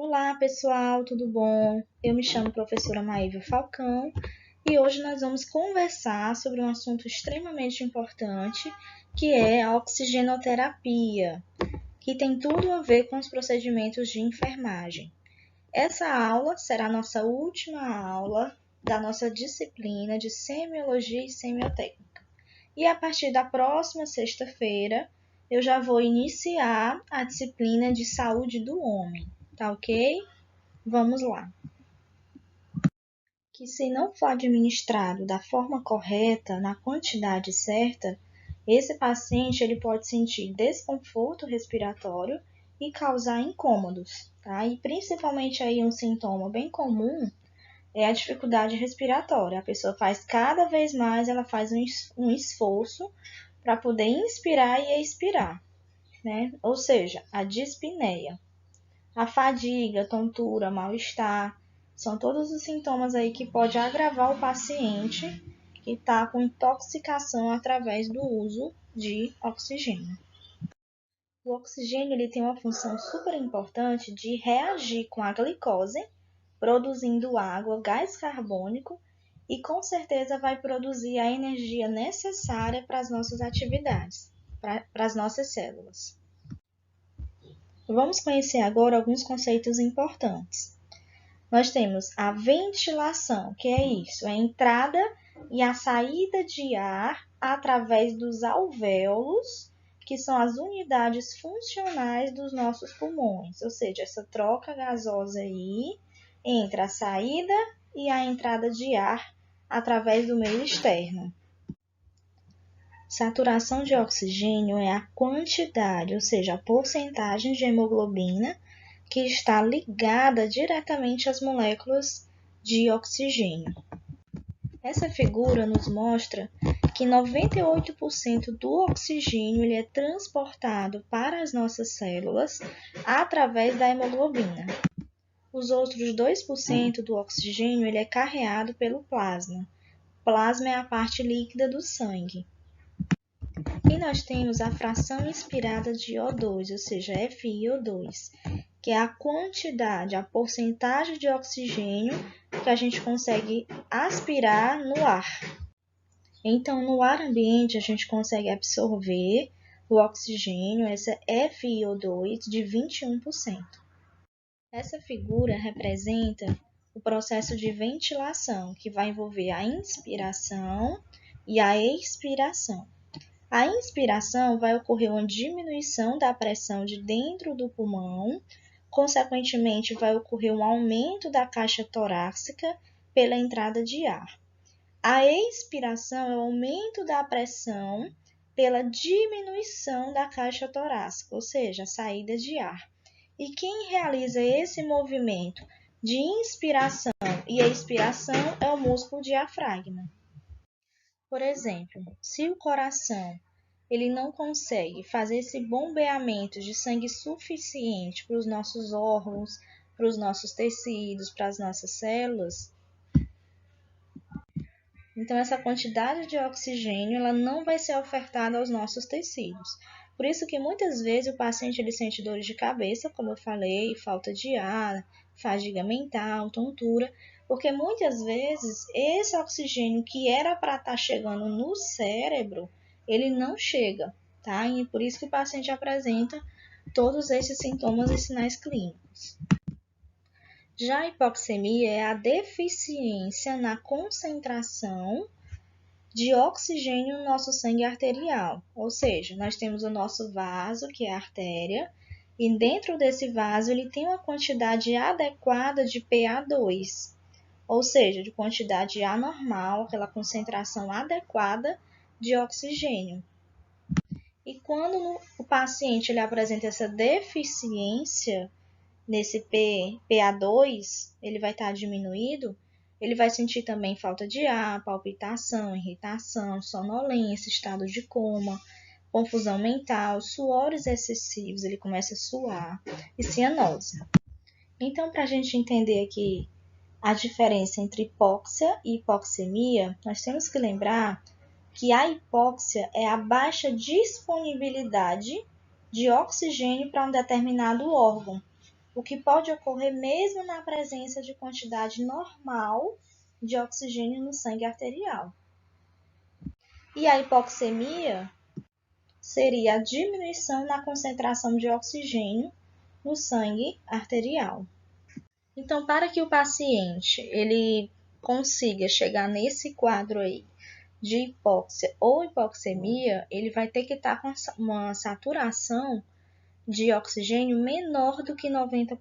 Olá, pessoal, tudo bom? Eu me chamo professora Maívia Falcão e hoje nós vamos conversar sobre um assunto extremamente importante, que é a oxigenoterapia, que tem tudo a ver com os procedimentos de enfermagem. Essa aula será a nossa última aula da nossa disciplina de semiologia e semiotécnica. E a partir da próxima sexta-feira, eu já vou iniciar a disciplina de saúde do homem, tá ok? Vamos lá. Que se não for administrado da forma correta, na quantidade certa, esse paciente ele pode sentir desconforto respiratório e causar incômodos, tá? E principalmente aí um sintoma bem comum é a dificuldade respiratória. A pessoa faz cada vez mais, ela faz um esforço para poder inspirar e expirar, né? Ou seja, a dispneia. A fadiga, tontura, mal-estar, são todos os sintomas aí que pode agravar o paciente que está com intoxicação através do uso de oxigênio. O oxigênio ele tem uma função super importante de reagir com a glicose, produzindo água, gás carbônico e com certeza vai produzir a energia necessária para as nossas atividades, para as nossas células. Vamos conhecer agora alguns conceitos importantes. Nós temos a ventilação, que é isso, é a entrada e a saída de ar através dos alvéolos, que são as unidades funcionais dos nossos pulmões, ou seja, essa troca gasosa aí entre a saída e a entrada de ar através do meio externo. Saturação de oxigênio é a quantidade, ou seja, a porcentagem de hemoglobina que está ligada diretamente às moléculas de oxigênio. Essa figura nos mostra que 98% do oxigênio ele é transportado para as nossas células através da hemoglobina. Os outros 2% do oxigênio ele é carreado pelo plasma. Plasma é a parte líquida do sangue. E nós temos a fração inspirada de O2, ou seja, FiO2, que é a quantidade, a porcentagem de oxigênio que a gente consegue aspirar no ar. Então, no ar ambiente, a gente consegue absorver o oxigênio, essa FiO2, de 21%. Essa figura representa o processo de ventilação, que vai envolver a inspiração e a expiração. A inspiração vai ocorrer uma diminuição da pressão de dentro do pulmão, consequentemente vai ocorrer um aumento da caixa torácica pela entrada de ar. A expiração é o aumento da pressão pela diminuição da caixa torácica, ou seja, a saída de ar. E quem realiza esse movimento de inspiração e expiração é o músculo diafragma. Por exemplo, se o coração ele não consegue fazer esse bombeamento de sangue suficiente para os nossos órgãos, para os nossos tecidos, para as nossas células, então essa quantidade de oxigênio ela não vai ser ofertada aos nossos tecidos. Por isso que muitas vezes o paciente ele sente dores de cabeça, como eu falei, falta de ar, fadiga mental, tontura, porque muitas vezes esse oxigênio que era para estar chegando no cérebro, ele não chega, tá? E por isso que o paciente apresenta todos esses sintomas e sinais clínicos. Já a hipoxemia é a deficiência na concentração de oxigênio no nosso sangue arterial, ou seja, nós temos o nosso vaso, que é a artéria, e dentro desse vaso ele tem uma quantidade adequada de PA2, ou seja, de quantidade anormal, aquela concentração adequada de oxigênio. E quando o paciente ele apresenta essa deficiência nesse PA2, ele vai estar diminuído, ele vai sentir também falta de ar, palpitação, irritação, sonolência, estado de coma, confusão mental, suores excessivos, ele começa a suar e cianose. Então, para a gente entender aqui a diferença entre hipóxia e hipoxemia, nós temos que lembrar que a hipóxia é a baixa disponibilidade de oxigênio para um determinado órgão. o que pode ocorrer mesmo na presença de quantidade normal de oxigênio no sangue arterial. E a hipoxemia seria a diminuição na concentração de oxigênio no sangue arterial. Então, para que o paciente ele consiga chegar nesse quadro aí de hipóxia ou hipoxemia, ele vai ter que estar com uma saturação de oxigênio menor do que 90%.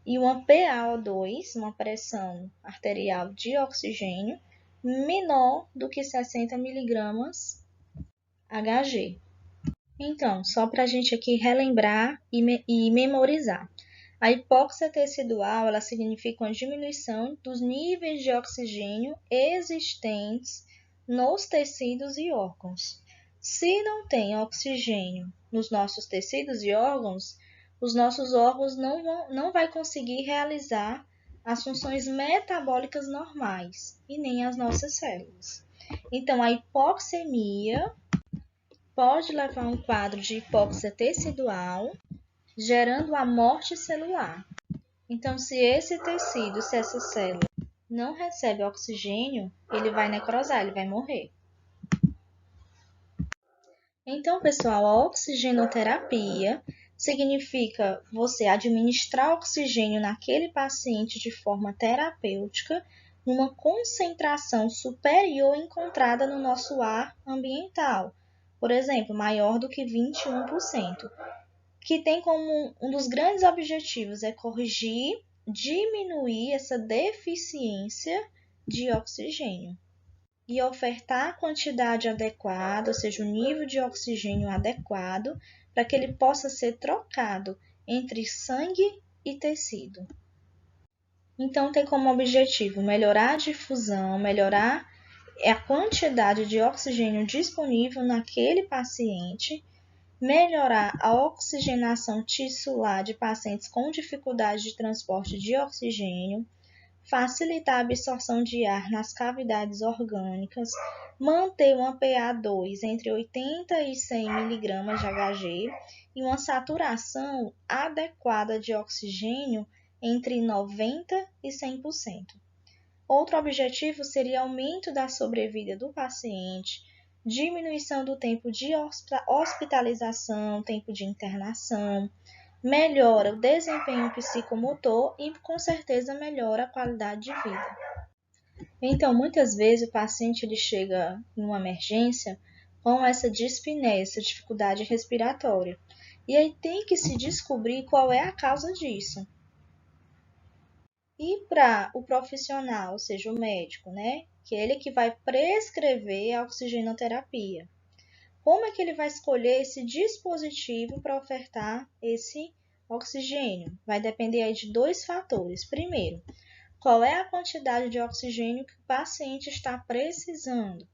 E uma PaO2, uma pressão arterial de oxigênio, menor do que 60 mg Hg. Então, só para a gente aqui relembrar e memorizar. A hipóxia tecidual, ela significa uma diminuição dos níveis de oxigênio existentes nos tecidos e órgãos. Se não tem oxigênio nos nossos tecidos e órgãos, os nossos órgãos não vai conseguir realizar as funções metabólicas normais e nem as nossas células. Então, a hipoxemia pode levar a um quadro de hipóxia tecidual, gerando a morte celular. Então, se esse tecido, se essa célula não recebe oxigênio, ele vai necrosar, ele vai morrer. Então, pessoal, a oxigenoterapia significa você administrar oxigênio naquele paciente de forma terapêutica, numa concentração superior encontrada no nosso ar ambiental, por exemplo, maior do que 21%, que tem como um dos grandes objetivos é corrigir, diminuir essa deficiência de oxigênio e ofertar a quantidade adequada, ou seja, o nível de oxigênio adequado, para que ele possa ser trocado entre sangue e tecido. Então, tem como objetivo melhorar a difusão, melhorar a quantidade de oxigênio disponível naquele paciente, melhorar a oxigenação tissular de pacientes com dificuldade de transporte de oxigênio, facilitar a absorção de ar nas cavidades orgânicas, manter uma PaO2 entre 80 e 100 mg de Hg e uma saturação adequada de oxigênio entre 90 e 100%. Outro objetivo seria aumento da sobrevida do paciente, diminuição do tempo de hospitalização, tempo de internação, melhora o desempenho psicomotor e, com certeza, melhora a qualidade de vida. Então, muitas vezes o paciente ele chega em uma emergência com essa dispneia, essa dificuldade respiratória. E aí tem que se descobrir qual é a causa disso. E para o profissional, ou seja, o médico, né, que é ele que vai prescrever a oxigenoterapia. Como é que ele vai escolher esse dispositivo para ofertar esse oxigênio? Vai depender aí de dois fatores. Primeiro, qual é a quantidade de oxigênio que o paciente está precisando?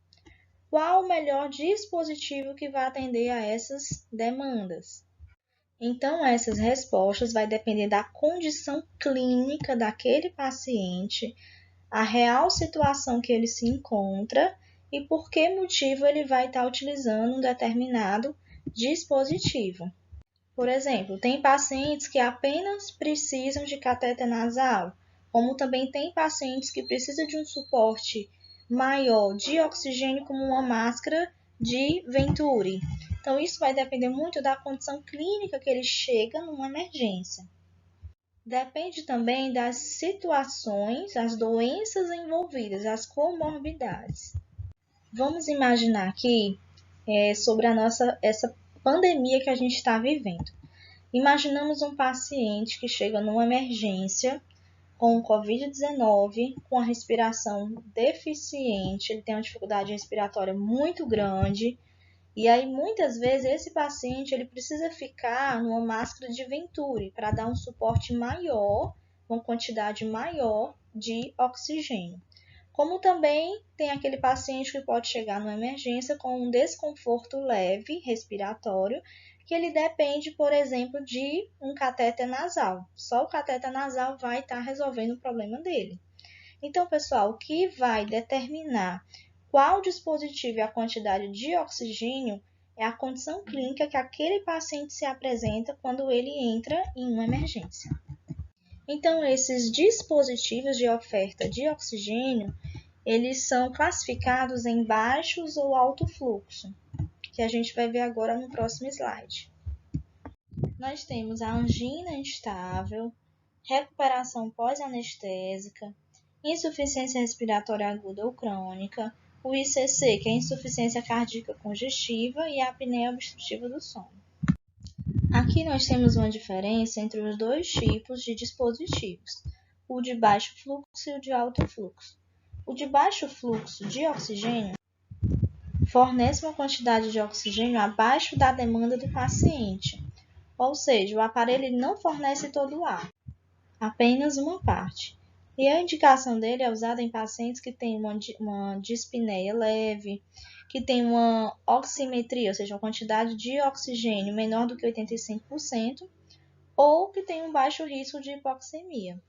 Qual o melhor dispositivo que vai atender a essas demandas? Então, essas respostas vai depender da condição clínica daquele paciente, a real situação que ele se encontra e por que motivo ele vai estar utilizando um determinado dispositivo. Por exemplo, tem pacientes que apenas precisam de catéter nasal, como também tem pacientes que precisam de um suporte maior de oxigênio, como uma máscara de Venturi. Então, isso vai depender muito da condição clínica que ele chega numa emergência. Depende também das situações, as doenças envolvidas, as comorbidades. Vamos imaginar aqui sobre essa pandemia que a gente está vivendo. Imaginamos um paciente que chega numa emergência com Covid-19, com a respiração deficiente, ele tem uma dificuldade respiratória muito grande, e aí muitas vezes esse paciente ele precisa ficar numa máscara de Venturi para dar um suporte maior, uma quantidade maior de oxigênio. Como também tem aquele paciente que pode chegar numa emergência com um desconforto leve respiratório, que ele depende, por exemplo, de um catéter nasal. Só o catéter nasal vai estar resolvendo o problema dele. Então, pessoal, o que vai determinar qual dispositivo e a quantidade de oxigênio é a condição clínica que aquele paciente se apresenta quando ele entra em uma emergência. Então, esses dispositivos de oferta de oxigênio, eles são classificados em baixos ou alto fluxo, que a gente vai ver agora no próximo slide. Nós temos a angina instável, recuperação pós-anestésica, insuficiência respiratória aguda ou crônica, o ICC, que é insuficiência cardíaca congestiva, e a apneia obstrutiva do sono. Aqui nós temos uma diferença entre os dois tipos de dispositivos, o de baixo fluxo e o de alto fluxo. O de baixo fluxo de oxigênio fornece uma quantidade de oxigênio abaixo da demanda do paciente, ou seja, o aparelho não fornece todo o ar, apenas uma parte. E a indicação dele é usada em pacientes que têm uma dispneia leve, que tem uma oximetria, ou seja, uma quantidade de oxigênio menor do que 85%, ou que tem um baixo risco de hipoxemia.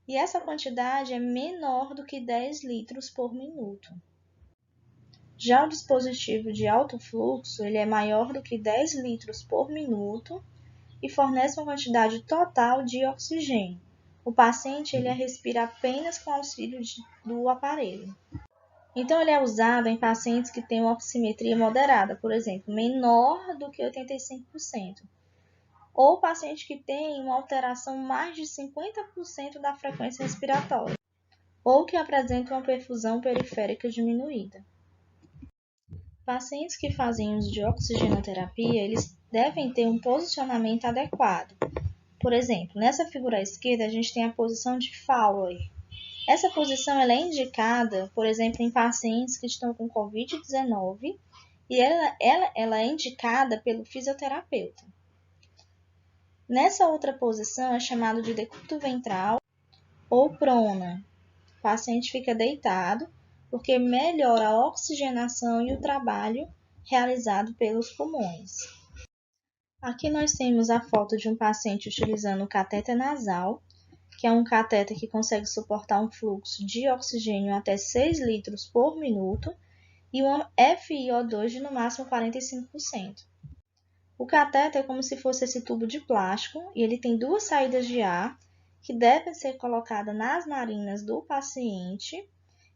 E essa quantidade é menor do que 10 litros por minuto. Já o dispositivo de alto fluxo, ele é maior do que 10 litros por minuto e fornece uma quantidade total de oxigênio. O paciente ele respira apenas com auxílio do aparelho. Então, ele é usado em pacientes que têm uma oximetria moderada, por exemplo, menor do que 85%, ou paciente que tem uma alteração mais de 50% da frequência respiratória, ou que apresentam uma perfusão periférica diminuída. Pacientes que fazem uso de oxigenoterapia, eles devem ter um posicionamento adequado. Por exemplo, nessa figura à esquerda, a gente tem a posição de Fowler. Essa posição ela é indicada, por exemplo, em pacientes que estão com COVID-19 e ela é indicada pelo fisioterapeuta. Nessa outra posição é chamado de decúbito ventral ou prona. O paciente fica deitado porque melhora a oxigenação e o trabalho realizado pelos pulmões. Aqui nós temos a foto de um paciente utilizando o catéter nasal, que é um catéter que consegue suportar um fluxo de oxigênio até 6 litros por minuto e uma FiO2 de no máximo 45%. O catéter é como se fosse esse tubo de plástico e ele tem duas saídas de ar que devem ser colocadas nas narinas do paciente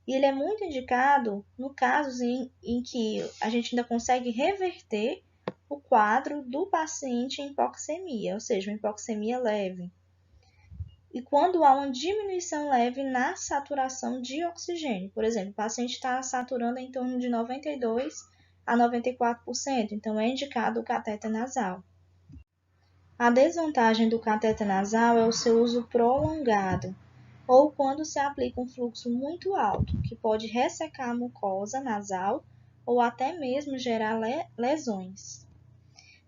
e ele é muito indicado no caso em que a gente ainda consegue reverter o quadro do paciente em hipoxemia, ou seja, uma hipoxemia leve. E quando há uma diminuição leve na saturação de oxigênio. Por exemplo, o paciente está saturando em torno de 92% a 94%, então é indicado o catéter nasal. A desvantagem do catéter nasal é o seu uso prolongado, ou quando se aplica um fluxo muito alto, que pode ressecar a mucosa nasal ou até mesmo gerar lesões.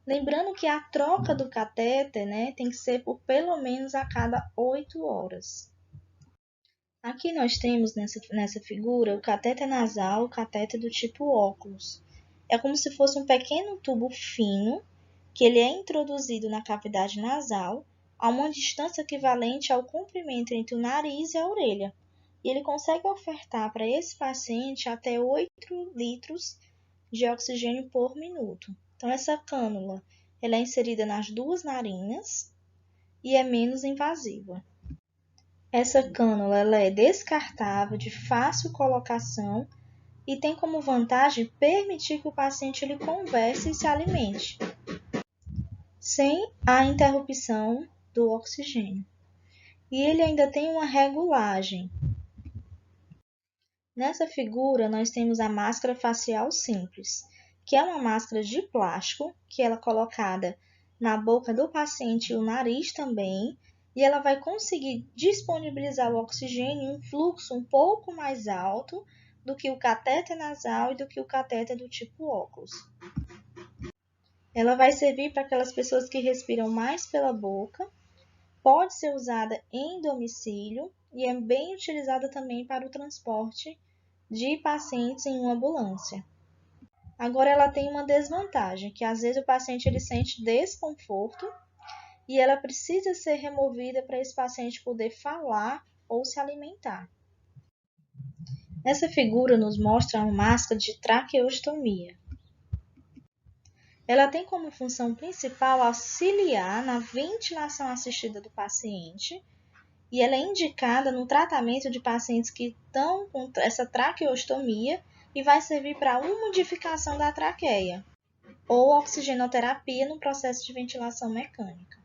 Lembrando que a troca do catéter, tem que ser por pelo menos a cada 8 horas. Aqui nós temos nessa figura o catéter nasal, o catéter do tipo óculos. É como se fosse um pequeno tubo fino que ele é introduzido na cavidade nasal a uma distância equivalente ao comprimento entre o nariz e a orelha. E ele consegue ofertar para esse paciente até 8 litros de oxigênio por minuto. Então, essa cânula ela é inserida nas duas narinas e é menos invasiva. Essa cânula ela é descartável, de fácil colocação e tem como vantagem permitir que o paciente ele converse e se alimente, sem a interrupção do oxigênio. E ele ainda tem uma regulagem. Nessa figura, nós temos a máscara facial simples, que é uma máscara de plástico, que ela é colocada na boca do paciente e o nariz também, e ela vai conseguir disponibilizar o oxigênio em um fluxo um pouco mais alto do que o catéter nasal e do que o catéter do tipo óculos. Ela vai servir para aquelas pessoas que respiram mais pela boca, pode ser usada em domicílio e é bem utilizada também para o transporte de pacientes em uma ambulância. Agora, ela tem uma desvantagem, que às vezes o paciente ele sente desconforto e ela precisa ser removida para esse paciente poder falar ou se alimentar. Essa figura nos mostra uma máscara de traqueostomia. Ela tem como função principal auxiliar na ventilação assistida do paciente e ela é indicada no tratamento de pacientes que estão com essa traqueostomia e vai servir para a umidificação da traqueia ou oxigenoterapia no processo de ventilação mecânica.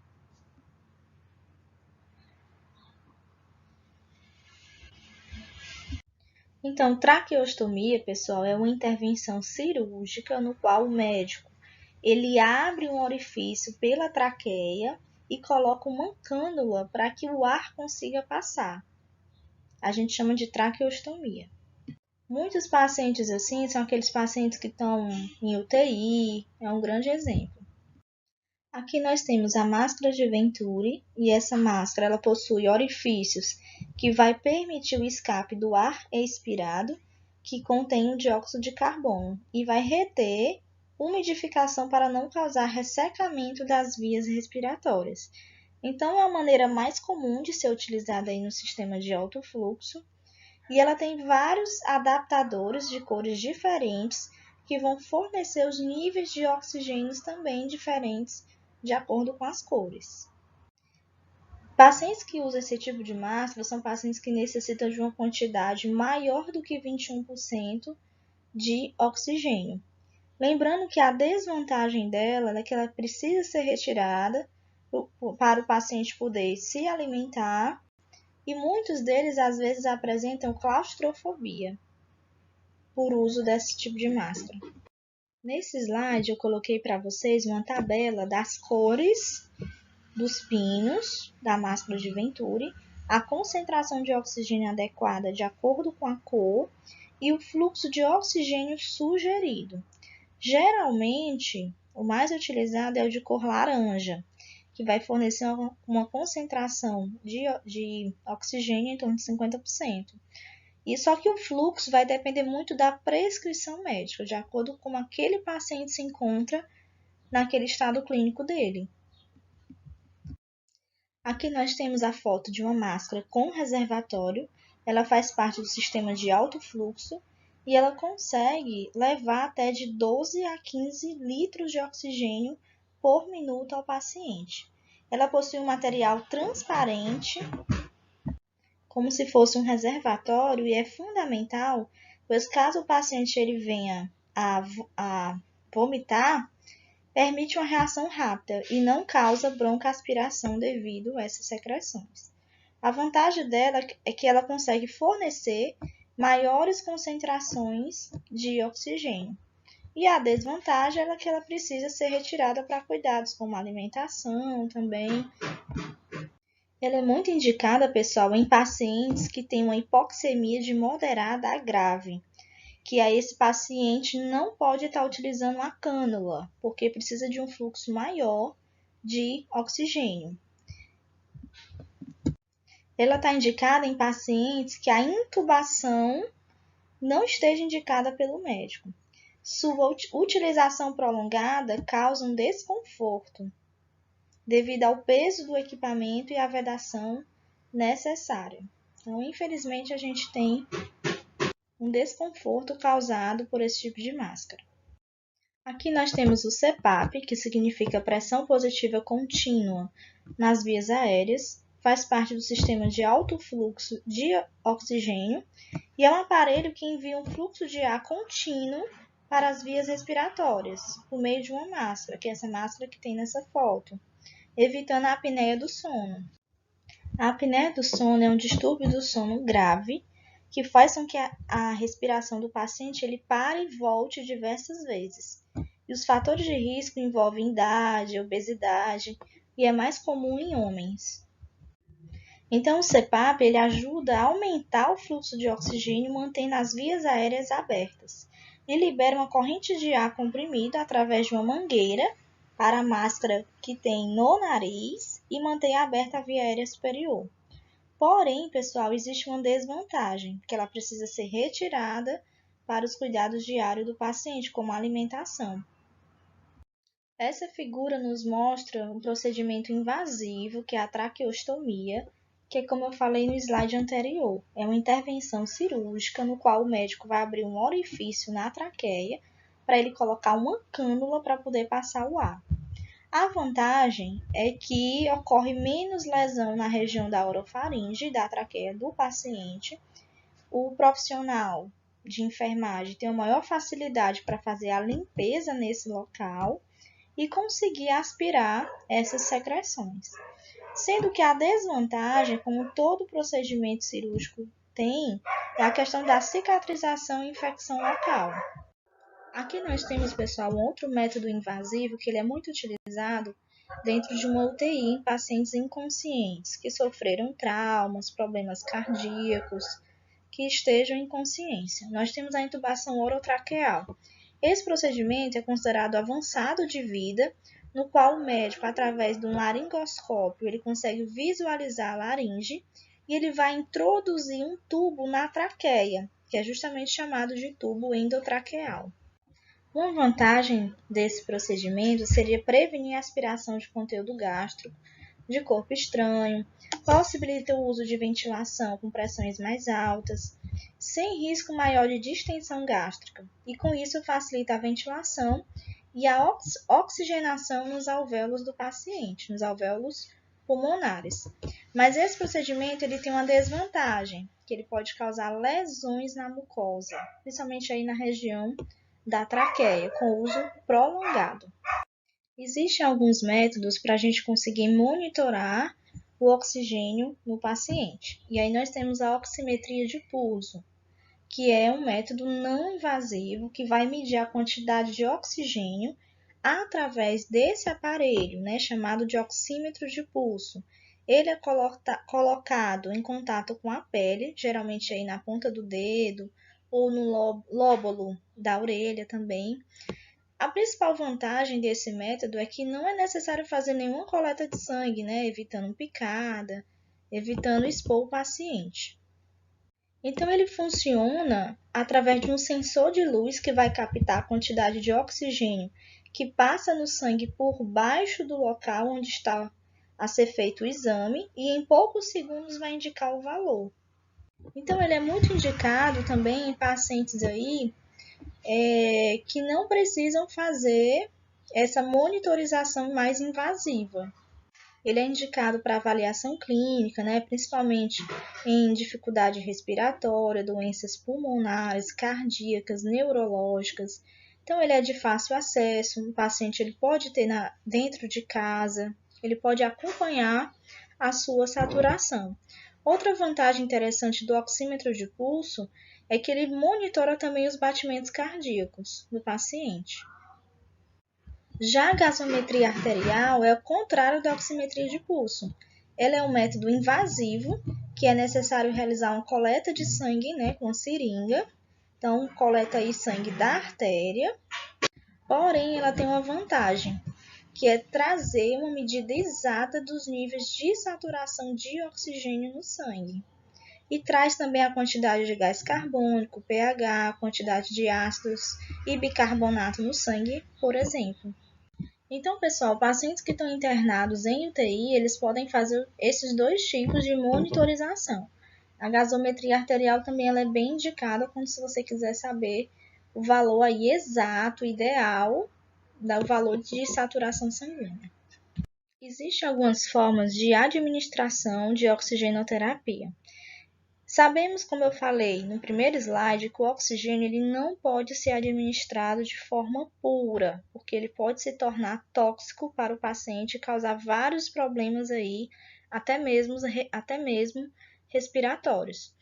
Então, traqueostomia, pessoal, é uma intervenção cirúrgica no qual o médico ele abre um orifício pela traqueia e coloca uma cânula para que o ar consiga passar. A gente chama de traqueostomia. Muitos pacientes assim são aqueles pacientes que estão em UTI, é um grande exemplo. Aqui nós temos a máscara de Venturi e essa máscara ela possui orifícios que vai permitir o escape do ar expirado que contém o dióxido de carbono e vai reter umidificação para não causar ressecamento das vias respiratórias. Então é a maneira mais comum de ser utilizada aí no sistema de alto fluxo e ela tem vários adaptadores de cores diferentes que vão fornecer os níveis de oxigênio também diferentes de acordo com as cores. Pacientes que usam esse tipo de máscara são pacientes que necessitam de uma quantidade maior do que 21% de oxigênio. Lembrando que a desvantagem dela é que ela precisa ser retirada para o paciente poder se alimentar e muitos deles às vezes apresentam claustrofobia por uso desse tipo de máscara. Nesse slide eu coloquei para vocês uma tabela das cores dos pinos da máscara de Venturi, a concentração de oxigênio adequada de acordo com a cor e o fluxo de oxigênio sugerido. Geralmente, o mais utilizado é o de cor laranja, que vai fornecer uma concentração de oxigênio em torno de 50%. E só que o fluxo vai depender muito da prescrição médica, de acordo com como aquele paciente se encontra naquele estado clínico dele. Aqui nós temos a foto de uma máscara com reservatório. Ela faz parte do sistema de alto fluxo e ela consegue levar até de 12 a 15 litros de oxigênio por minuto ao paciente. Ela possui um material transparente, como se fosse um reservatório, e é fundamental, pois caso o paciente ele venha a vomitar, permite uma reação rápida e não causa broncoaspiração devido a essas secreções. A vantagem dela é que ela consegue fornecer maiores concentrações de oxigênio. E a desvantagem é que ela precisa ser retirada para cuidados como alimentação também. Ela é muito indicada, pessoal, em pacientes que têm uma hipoxemia de moderada a grave, que aí esse paciente não pode estar utilizando a cânula, porque precisa de um fluxo maior de oxigênio. Ela está indicada em pacientes que a intubação não esteja indicada pelo médico. Sua utilização prolongada causa um desconforto devido ao peso do equipamento e à vedação necessária. Então, infelizmente, a gente tem um desconforto causado por esse tipo de máscara. Aqui nós temos o CPAP, que significa pressão positiva contínua nas vias aéreas, faz parte do sistema de alto fluxo de oxigênio e é um aparelho que envia um fluxo de ar contínuo para as vias respiratórias, por meio de uma máscara, que é essa máscara que tem nessa foto, evitando a apneia do sono. A apneia do sono é um distúrbio do sono grave que faz com que a respiração do paciente ele pare e volte diversas vezes. E os fatores de risco envolvem idade, obesidade e é mais comum em homens. Então, o CPAP ele ajuda a aumentar o fluxo de oxigênio mantendo as vias aéreas abertas e libera uma corrente de ar comprimida através de uma mangueira para a máscara que tem no nariz e mantém aberta a via aérea superior. Porém, pessoal, existe uma desvantagem, que ela precisa ser retirada para os cuidados diários do paciente, como a alimentação. Essa figura nos mostra um procedimento invasivo, que é a traqueostomia, que é como eu falei no slide anterior, é uma intervenção cirúrgica no qual o médico vai abrir um orifício na traqueia para ele colocar uma cânula para poder passar o ar. A vantagem é que ocorre menos lesão na região da orofaringe e da traqueia do paciente. O profissional de enfermagem tem uma maior facilidade para fazer a limpeza nesse local e conseguir aspirar essas secreções. Sendo que a desvantagem, como todo procedimento cirúrgico tem, é a questão da cicatrização e infecção local. Aqui nós temos, pessoal, um outro método invasivo que ele é muito utilizado dentro de uma UTI em pacientes inconscientes, que sofreram traumas, problemas cardíacos, que estejam em consciência. Nós temos a intubação orotraqueal. Esse procedimento é considerado avançado de vida, no qual o médico, através de um laringoscópio, ele consegue visualizar a laringe e ele vai introduzir um tubo na traqueia, que é justamente chamado de tubo endotraqueal. Uma vantagem desse procedimento seria prevenir a aspiração de conteúdo gástrico, de corpo estranho, possibilita o uso de ventilação com pressões mais altas, sem risco maior de distensão gástrica, e com isso facilita a ventilação e a oxigenação nos alvéolos do paciente, nos alvéolos pulmonares. Mas esse procedimento ele tem uma desvantagem, que ele pode causar lesões na mucosa, principalmente aí na região da traqueia, com uso prolongado. Existem alguns métodos para a gente conseguir monitorar o oxigênio no paciente. E aí nós temos a oximetria de pulso, que é um método não invasivo que vai medir a quantidade de oxigênio através desse aparelho, chamado de oxímetro de pulso. Ele é colocado em contato com a pele, geralmente aí na ponta do dedo ou no lóbulo da orelha também. A principal vantagem desse método é que não é necessário fazer nenhuma coleta de sangue, evitando picada, evitando expor o paciente. Então, ele funciona através de um sensor de luz que vai captar a quantidade de oxigênio que passa no sangue por baixo do local onde está a ser feito o exame e em poucos segundos vai indicar o valor. Então, ele é muito indicado também em pacientes aí que não precisam fazer essa monitorização mais invasiva. Ele é indicado para avaliação clínica, principalmente em dificuldade respiratória, doenças pulmonares, cardíacas, neurológicas. Então, ele é de fácil acesso, o paciente ele pode ter dentro de casa, ele pode acompanhar a sua saturação. Outra vantagem interessante do oxímetro de pulso é que ele monitora também os batimentos cardíacos do paciente. Já a gasometria arterial é o contrário da oximetria de pulso. Ela é um método invasivo, que é necessário realizar uma coleta de sangue, com uma seringa. Então, coleta aí sangue da artéria. Porém, ela tem uma vantagem, que é trazer uma medida exata dos níveis de saturação de oxigênio no sangue. E traz também a quantidade de gás carbônico, pH, quantidade de ácidos e bicarbonato no sangue, por exemplo. Então, pessoal, pacientes que estão internados em UTI, eles podem fazer esses dois tipos de monitorização. A gasometria arterial também ela é bem indicada quando se você quiser saber o valor aí exato, ideal, do valor de saturação sanguínea. Existem algumas formas de administração de oxigenoterapia. Sabemos, como eu falei no primeiro slide, que o oxigênio ele não pode ser administrado de forma pura, porque ele pode se tornar tóxico para o paciente e causar vários problemas aí, até mesmo respiratórios.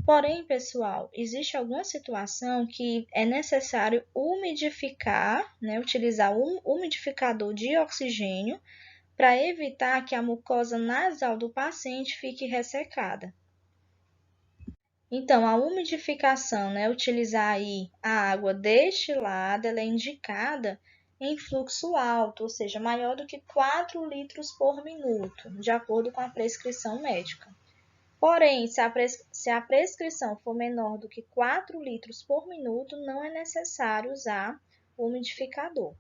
Porém, pessoal, existe alguma situação que é necessário umidificar, utilizar um umidificador de oxigênio para evitar que a mucosa nasal do paciente fique ressecada. Então, a umidificação, utilizar aí a água destilada, ela é indicada em fluxo alto, ou seja, maior do que 4 litros por minuto, de acordo com a prescrição médica. Porém, se a prescrição for menor do que 4 litros por minuto, não é necessário usar o umidificador.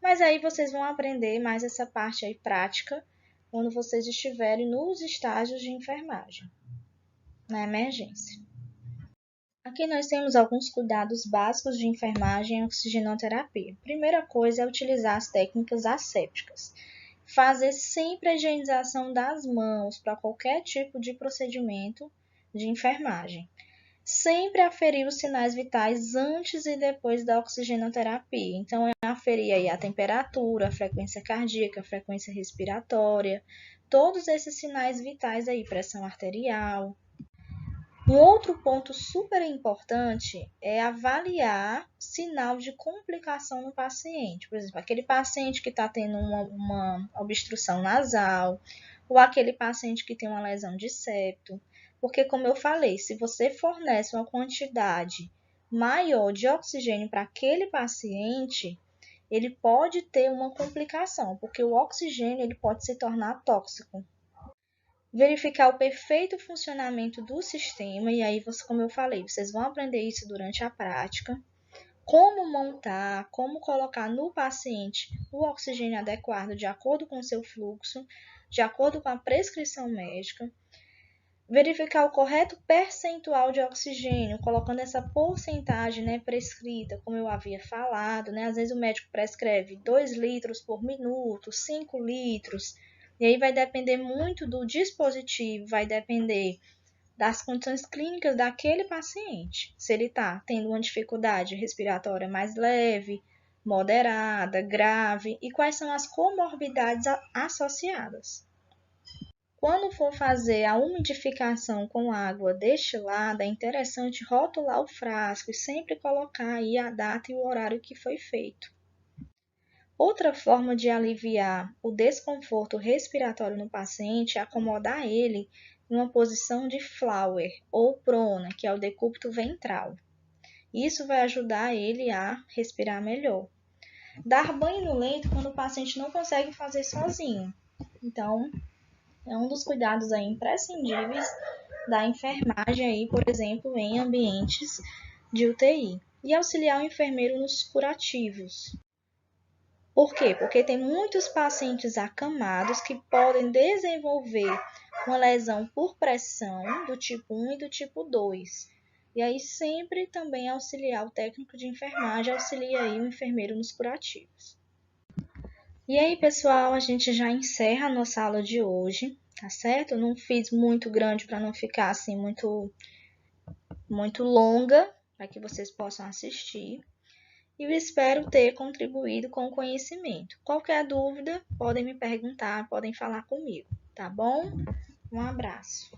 Mas aí vocês vão aprender mais essa parte aí prática quando vocês estiverem nos estágios de enfermagem, na emergência. Aqui nós temos alguns cuidados básicos de enfermagem e oxigenoterapia. Primeira coisa é utilizar as técnicas assépticas. Fazer sempre a higienização das mãos para qualquer tipo de procedimento de enfermagem. Sempre aferir os sinais vitais antes e depois da oxigenoterapia. Então, é aferir aí a temperatura, a frequência cardíaca, a frequência respiratória, todos esses sinais vitais aí, pressão arterial. Um outro ponto super importante é avaliar sinal de complicação no paciente. Por exemplo, aquele paciente que está tendo uma obstrução nasal, ou aquele paciente que tem uma lesão de septo. Porque, como eu falei, se você fornece uma quantidade maior de oxigênio para aquele paciente, ele pode ter uma complicação, porque o oxigênio ele pode se tornar tóxico. Verificar o perfeito funcionamento do sistema, e aí, como eu falei, vocês vão aprender isso durante a prática. Como montar, como colocar no paciente o oxigênio adequado de acordo com o seu fluxo, de acordo com a prescrição médica. Verificar o correto percentual de oxigênio, colocando essa porcentagem prescrita, como eu havia falado. Às vezes o médico prescreve 2 litros por minuto, 5 litros, e aí vai depender muito do dispositivo, vai depender das condições clínicas daquele paciente. Se ele está tendo uma dificuldade respiratória mais leve, moderada, grave, e quais são as comorbidades associadas. Quando for fazer a umidificação com água destilada, é interessante rotular o frasco e sempre colocar aí a data e o horário que foi feito. Outra forma de aliviar o desconforto respiratório no paciente é acomodar ele em uma posição de flower ou prona, que é o decúbito ventral. Isso vai ajudar ele a respirar melhor. Dar banho no leito quando o paciente não consegue fazer sozinho. Então, é um dos cuidados aí imprescindíveis da enfermagem aí, por exemplo, em ambientes de UTI. E auxiliar o enfermeiro nos curativos. Por quê? Porque tem muitos pacientes acamados que podem desenvolver uma lesão por pressão do tipo 1 e do tipo 2. E aí sempre também auxiliar o técnico de enfermagem, auxilia aí o enfermeiro nos curativos. E aí, pessoal, a gente já encerra a nossa aula de hoje, tá certo? Eu não fiz muito grande para não ficar assim muito longa, para que vocês possam assistir. E eu espero ter contribuído com o conhecimento. Qualquer dúvida, podem me perguntar, podem falar comigo, tá bom? Um abraço.